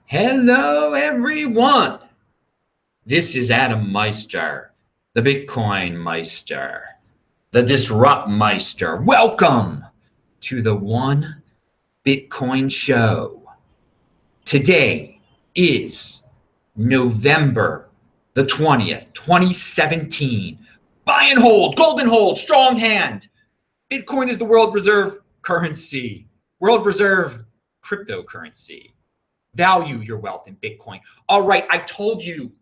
Hello, everyone. This is Adam Meister, the Bitcoin Meister, the Disrupt Meister. Welcome to the One Bitcoin Show. Today is November the 20th, 2017. Buy and hold, golden hold, strong hand. Bitcoin is the world reserve currency, world reserve cryptocurrency. Value your wealth in Bitcoin. All right, I told you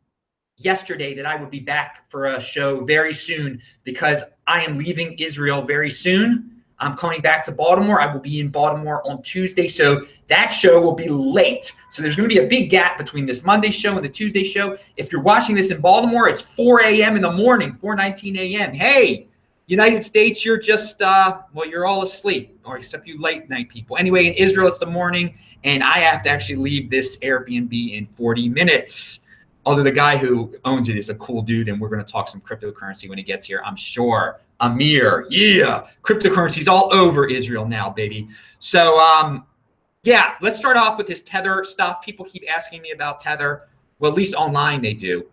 yesterday that I would be back for a show very soon because I am leaving Israel very soon. I'm coming back to Baltimore. I will be in Baltimore on Tuesday, so that show will be late. So there's going to be a big gap between this Monday show and the Tuesday show. If you're watching this in Baltimore, it's 4 a.m. in the morning, 4:19 a.m. Hey, United States, you're just, well, you're all asleep, or except you late night people. Anyway, in Israel, it's the morning, and I have to actually leave this Airbnb in 40 minutes. Although the guy who owns it is a cool dude, and we're going to talk some cryptocurrency when he gets here, I'm sure. Amir, yeah, cryptocurrency's all over Israel now, baby. So, yeah, let's start off with this Tether stuff. People keep asking me about Tether. Well, at least online they do.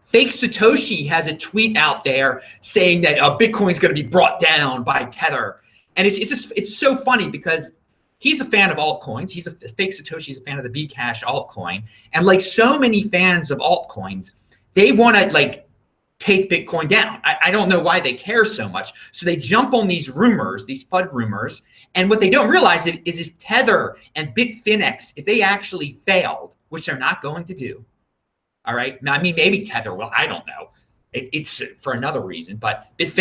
Fake Satoshi has a tweet out there saying that Bitcoin's going to be brought down by Tether. And it's so funny because he's a fan of altcoins. Fake Satoshi's a fan of the Bcash altcoin. And like so many fans of altcoins, they want to like take Bitcoin down. I don't know why they care so much. So they jump on these rumors, these FUD rumors. And what they don't realize is if Tether and Bitfinex, if they actually failed, which they're not going to do, all right. Now, I mean, maybe Tether. Well, I don't know. It's for another reason, but it's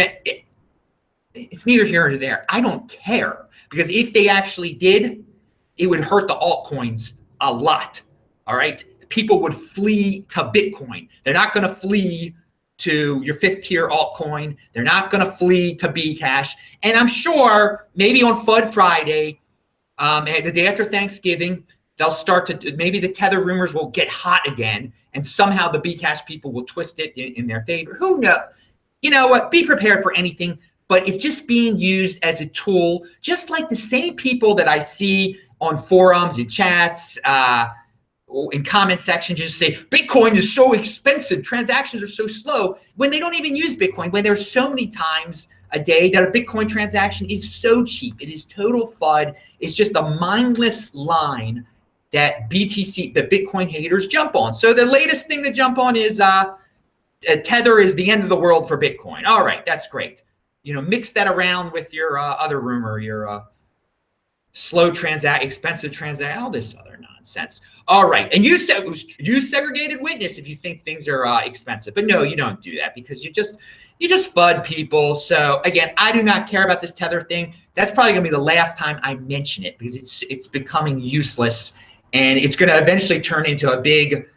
neither here nor there. I don't care because if they actually did, it would hurt the altcoins a lot. All right. People would flee to Bitcoin. They're not going to flee to your fifth tier altcoin. They're not going to flee to Bcash. And I'm sure maybe on FUD Friday, the day after Thanksgiving, they'll start to, maybe the Tether rumors will get hot again. And somehow the Bcash people will twist it in their favor. Who knows? You know what? Be prepared for anything. But it's just being used as a tool, just like the same people that I see on forums and chats, in comment sections, just say, Bitcoin is so expensive. Transactions are so slow when they don't even use Bitcoin, when there's so many times a day that a Bitcoin transaction is so cheap. It is total FUD. It's just a mindless line that BTC, the Bitcoin haters jump on. So the latest thing to jump on is Tether is the end of the world for Bitcoin. All right, that's great. You know, mix that around with your other rumor, your slow expensive all this other nonsense. All right, and you said use segregated witness if you think things are expensive, but no, you don't do that because you just FUD people. So again, I do not care about this Tether thing. That's probably gonna be the last time I mention it because it's becoming useless. And it's going to eventually turn into a big,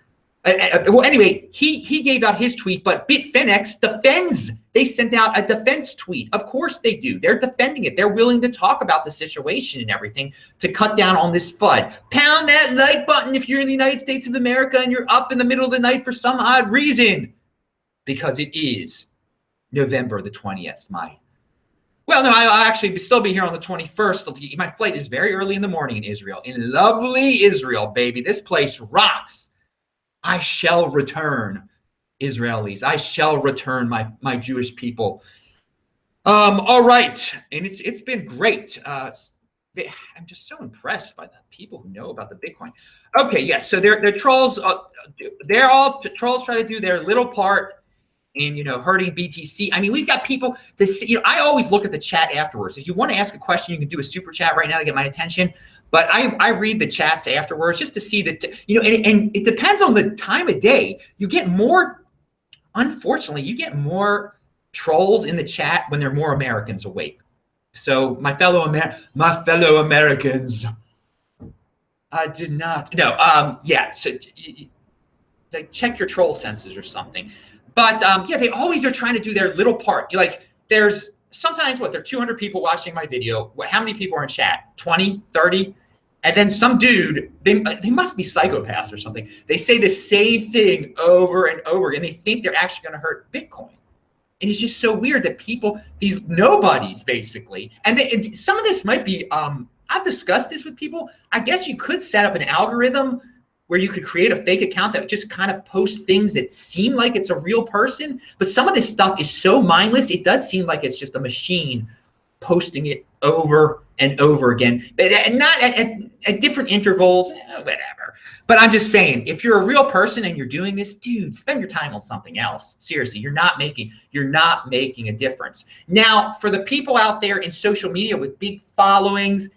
well, anyway, he gave out his tweet, but Bitfinex defends. They sent out a defense tweet. Of course they do. They're defending it. They're willing to talk about the situation and everything to cut down on this FUD. Pound that like button if you're in the United States of America and you're up in the middle of the night for some odd reason. Because it is November the 20th, Well, no, I'll actually still be here on the 21st. My flight is very early in the morning in Israel, in lovely Israel, baby. This place rocks. I shall return, Israelis. I shall return, my Jewish people. All right, and it's been great. I'm just so impressed by the people who know about the Bitcoin. Okay, yeah. So they're trolls. Trolls try to do their little part in, hurting BTC. I mean, we've got people to see, I always look at the chat afterwards. If you want to ask a question, you can do a super chat right now to get my attention. But I read the chats afterwards just to see that, and it depends on the time of day. You get more, unfortunately, you get more trolls in the chat when there are more Americans awake. So my fellow Americans, I did not, no, yeah. So like check your troll senses or something. But yeah, they always are trying to do their little part. There's sometimes there are 200 people watching my video. How many people are in chat? 20, 30? And then some dude, they must be psychopaths or something. They say the same thing over and over again. They think they're actually going to hurt Bitcoin. And it's just so weird that people, these nobodies basically, and some of this might be, I've discussed this with people. I guess you could set up an algorithm where you could create a fake account that just kind of posts things that seem like it's a real person. But some of this stuff is so mindless, it does seem like it's just a machine posting it over and over again, but not at different intervals, whatever. But I'm just saying, if you're a real person and you're doing this, dude, spend your time on something else. Seriously, you're not making a difference. Now, for the people out there in social media with big followings,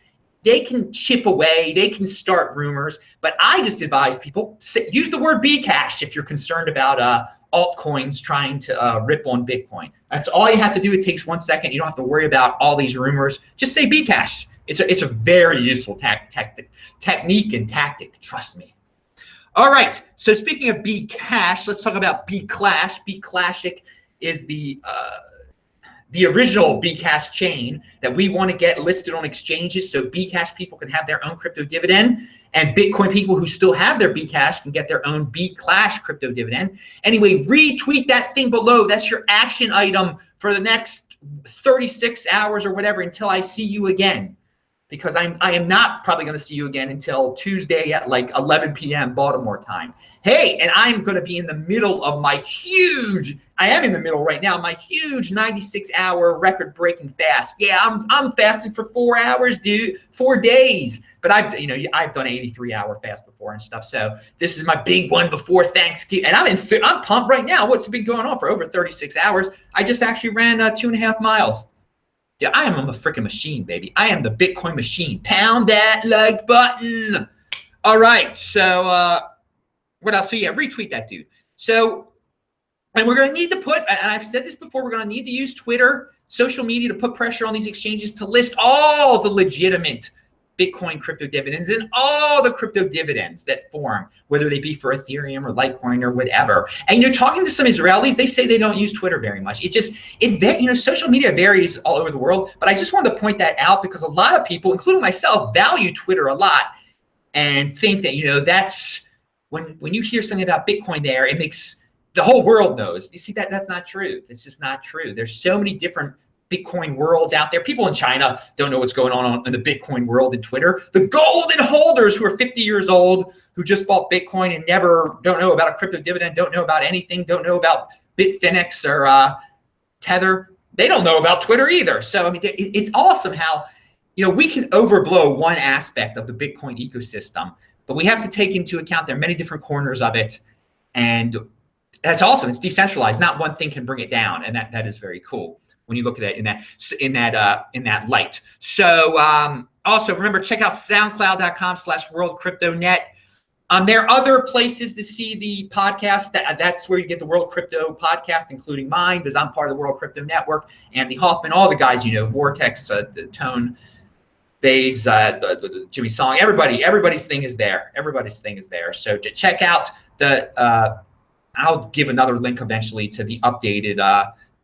they can chip away, they can start rumors, but I just advise people, use the word Bcash if you're concerned about altcoins trying to rip on Bitcoin. That's all you have to do. It takes 1 second. You don't have to worry about all these rumors. Just say Bcash. It's a very useful technique and tactic. Trust me. All right. So speaking of Bcash, let's talk about Bclash. Bclashic is the original Bcash chain that we want to get listed on exchanges so Bcash people can have their own crypto dividend, and Bitcoin people who still have their Bcash can get their own Bclash crypto dividend. Anyway, retweet that thing below. That's your action item for the next 36 hours or whatever until I see you again. Because I am not probably going to see you again until Tuesday at like 11 p.m. Baltimore time. Hey, and I'm going to be in the middle of my huge, I am in the middle right now, my huge 96-hour record-breaking fast. Yeah, I'm fasting for 4 hours, dude, 4 days. But I've done an 83-hour fast before and stuff. So this is my big one before Thanksgiving, and I'm pumped right now. What's been going on for over 36 hours? I just actually ran 2.5 miles. Dude, I am a freaking machine, baby. I am the Bitcoin machine. Pound that like button. All right. So what else? So yeah, retweet that dude. So, and we're going to need to put, and I've said this before, we're going to need to use Twitter, social media to put pressure on these exchanges to list all the legitimate Bitcoin crypto dividends and all the crypto dividends that form, whether they be for Ethereum or Litecoin or whatever. And you're talking to some Israelis, they say they don't use Twitter very much. Social media varies all over the world, but I just wanted to point that out because a lot of people, including myself, value Twitter a lot and think that, that's when you hear something about Bitcoin there, it makes the whole world knows. You see, that's not true. It's just not true. There's so many different Bitcoin worlds out there. People in China don't know what's going on in the Bitcoin world in Twitter. The golden holders who are 50 years old, who just bought Bitcoin and don't know about a crypto dividend, don't know about anything, don't know about Bitfinex or Tether. They don't know about Twitter either. So I mean, it's awesome how we can overblow one aspect of the Bitcoin ecosystem, but we have to take into account there are many different corners of it, and that's awesome. It's decentralized. Not one thing can bring it down, and that is very cool when you look at it in that light. So also remember, check out soundcloud.com/worldcryptonet. There are other places to see the podcast. That's where you get the World Crypto podcast, including mine, because I'm part of the World Crypto Network. Andy Hoffman, all the guys Vortex, the Tone, Bays, Jimmy Song, everybody's thing is there. Everybody's thing is there. So to check out I'll give another link eventually to the updated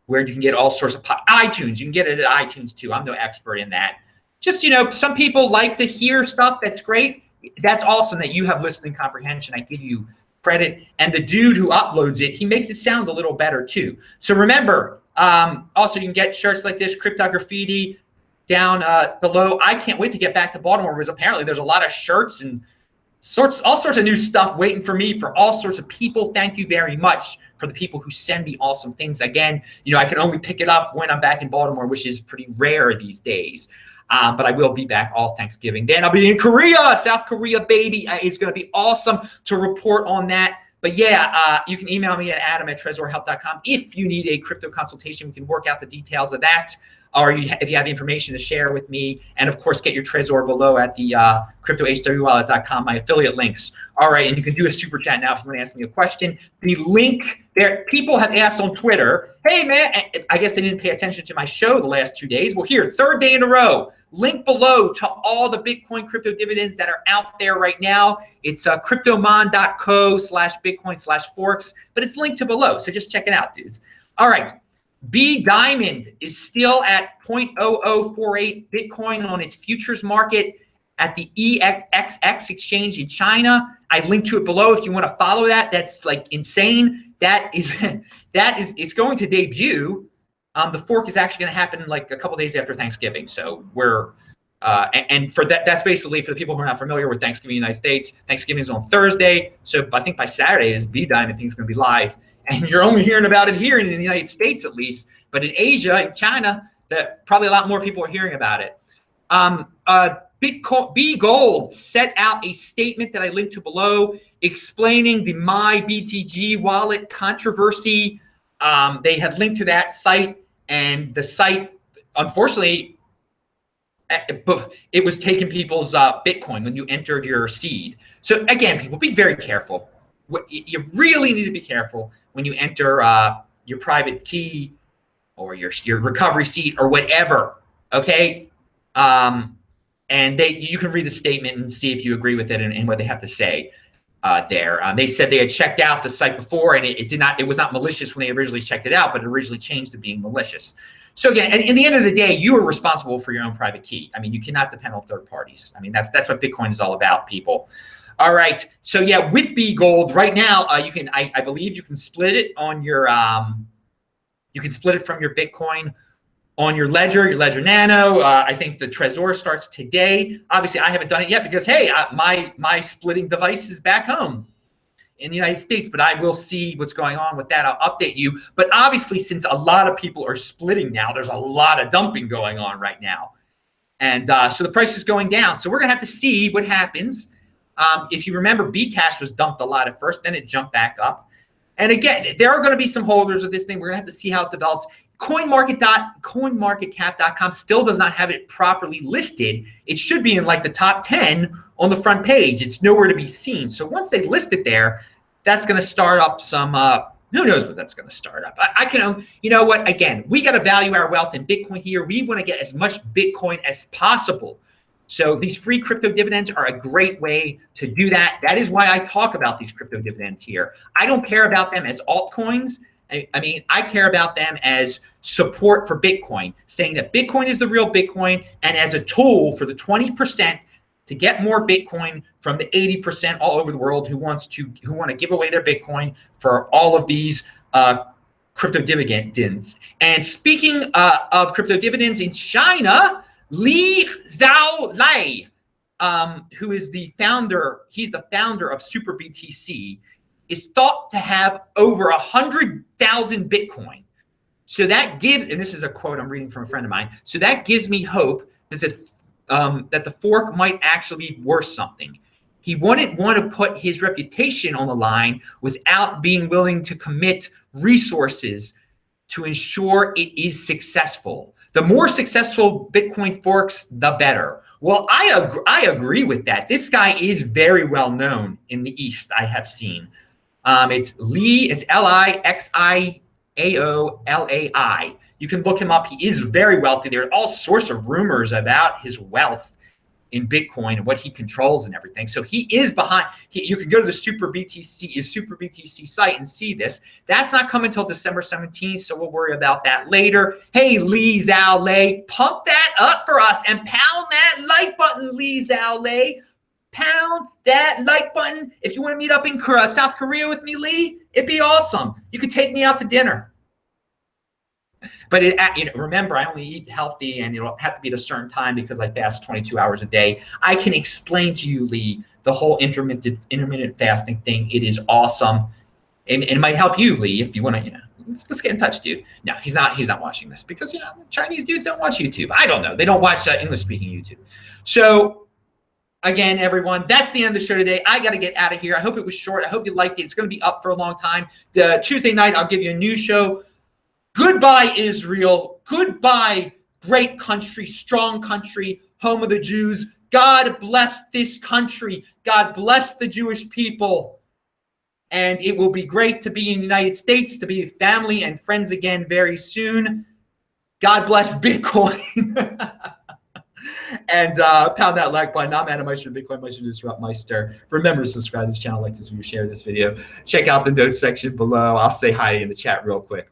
where you can get all sorts of iTunes. You can get it at iTunes too. I'm no expert in that. Just, some people like to hear stuff. That's great. That's awesome that you have listening comprehension. I give you credit. And the dude who uploads it, he makes it sound a little better too. So remember, also you can get shirts like this, Crypto Graffiti down below. I can't wait to get back to Baltimore because apparently there's a lot of shirts and all sorts of new stuff waiting for me for all sorts of people. Thank you very much for the people who send me awesome things. Again, I can only pick it up when I'm back in Baltimore, which is pretty rare these days. But I will be back all Thanksgiving. Then I'll be in Korea, South Korea, baby. It's going to be awesome to report on that. But yeah, you can email me at adam@tresorhelp.com. If you need a crypto consultation, we can work out the details of that. Or if you have information to share with me. And of course, get your Trezor below at the cryptohwwallet.com, my affiliate links. All right, and you can do a super chat now if you want to ask me a question. The link there, people have asked on Twitter, hey man, I guess they didn't pay attention to my show the last 2 days. Well, here, third day in a row, link below to all the Bitcoin crypto dividends that are out there right now. It's cryptomon.co/Bitcoin/forks, but it's linked to below. So just check it out, dudes. All right. Bdiamond is still at 0.0048 Bitcoin on its futures market at the EXX exchange in China. I linked to it below if you want to follow that. That's like insane. It's going to debut. The fork is actually going to happen like a couple days after Thanksgiving. So we're And for that's basically for the people who are not familiar with Thanksgiving in the United States. Thanksgiving is on Thursday, so I think by Saturday is Bdiamond thing's going to be live, and you're only hearing about it here in the United States at least. But in Asia, in China, that probably a lot more people are hearing about it. Bgold set out a statement that I linked to below, explaining the MyBTG wallet controversy. They had linked to that site, and the site, unfortunately, it was taking people's Bitcoin when you entered your seed. So again, people, be very careful. You really need to be careful when you enter your private key or your recovery seed or whatever. Okay, and you can read the statement and see if you agree with it and what they have to say there. They said they had checked out the site before, and it was not malicious when they originally checked it out, but it originally changed to being malicious. So again, in the end of the day, you are responsible for your own private key. I mean, you cannot depend on third parties. I mean, that's what Bitcoin is all about, people. All right. So yeah, with Bgold right now, you can I believe you can split it on your you can split it from your Bitcoin on your Ledger Nano. I think the Trezor starts today. Obviously, I haven't done it yet because hey, my splitting device is back home in the United States, but I will see what's going on with that. I'll update you. But obviously, since a lot of people are splitting now, there's a lot of dumping going on right now. And so the price is going down. So we're going to have to see what happens. If you remember, Bcash was dumped a lot at first, then it jumped back up. And again, there are going to be some holders of this thing. We're going to have to see how it develops. CoinMarketCap.com still does not have it properly listed. It should be in like the top 10 on the front page. It's nowhere to be seen. So once they list it there, that's going to start up some, who knows what that's going to start up. I can, you know what, again, we got to value our wealth in Bitcoin here. We want to get as much Bitcoin as possible. So these free crypto dividends are a great way to do that. That is why I talk about these crypto dividends here. I don't care about them as altcoins. I mean, I care about them as support for Bitcoin, saying that Bitcoin is the real Bitcoin, and as a tool for the 20% to get more Bitcoin from the 80% all over the world who want to give away their Bitcoin for all of these crypto dividends. And speaking of crypto dividends in China, Li Zhaolei, who is the founder, he's the founder of SuperBTC, is thought to have over 100,000 Bitcoin. So that gives, and this is a quote I'm reading from a friend of mine, so that gives me hope that the fork might actually be worth something. He wouldn't want to put his reputation on the line without being willing to commit resources to ensure it is successful. The more successful Bitcoin forks, the better. Well, I agree with that. This guy is very well known in the East, I have seen. It's Lixiaolai. You can look him up. He is very wealthy. There are all sorts of rumors about his wealth in Bitcoin and what he controls and everything. So he is behind. You can go to the SuperBTC site and see this. That's not coming until December 17th, so we'll worry about that later. Hey, Li Zhaolei, pump that up for us and pound that like button, Li Zhaolei. Pound that like button. If you want to meet up in South Korea with me, Lee, it'd be awesome. You could take me out to dinner. But remember, I only eat healthy, and it'll have to be at a certain time because I fast 22 hours a day. I can explain to you, Lee, the whole intermittent fasting thing. It is awesome, and it might help you, Lee, if you want to. Let's get in touch, dude. No, he's not watching this because Chinese dudes don't watch YouTube. I don't know. They don't watch English-speaking YouTube. So. Again, everyone, that's the end of the show today. I got to get out of here. I hope it was short. I hope you liked it. It's going to be up for a long time. Tuesday night, I'll give you a new show. Goodbye, Israel. Goodbye, great country, strong country, home of the Jews. God bless this country. God bless the Jewish people. And it will be great to be in the United States, to be family and friends again very soon. God bless Bitcoin. And pound that like button. I'm Adam Meister, Bitcoin Meister, Disrupt Meister. Remember to subscribe to this channel, like this video, share this video. Check out the notes section below. I'll say hi in the chat real quick.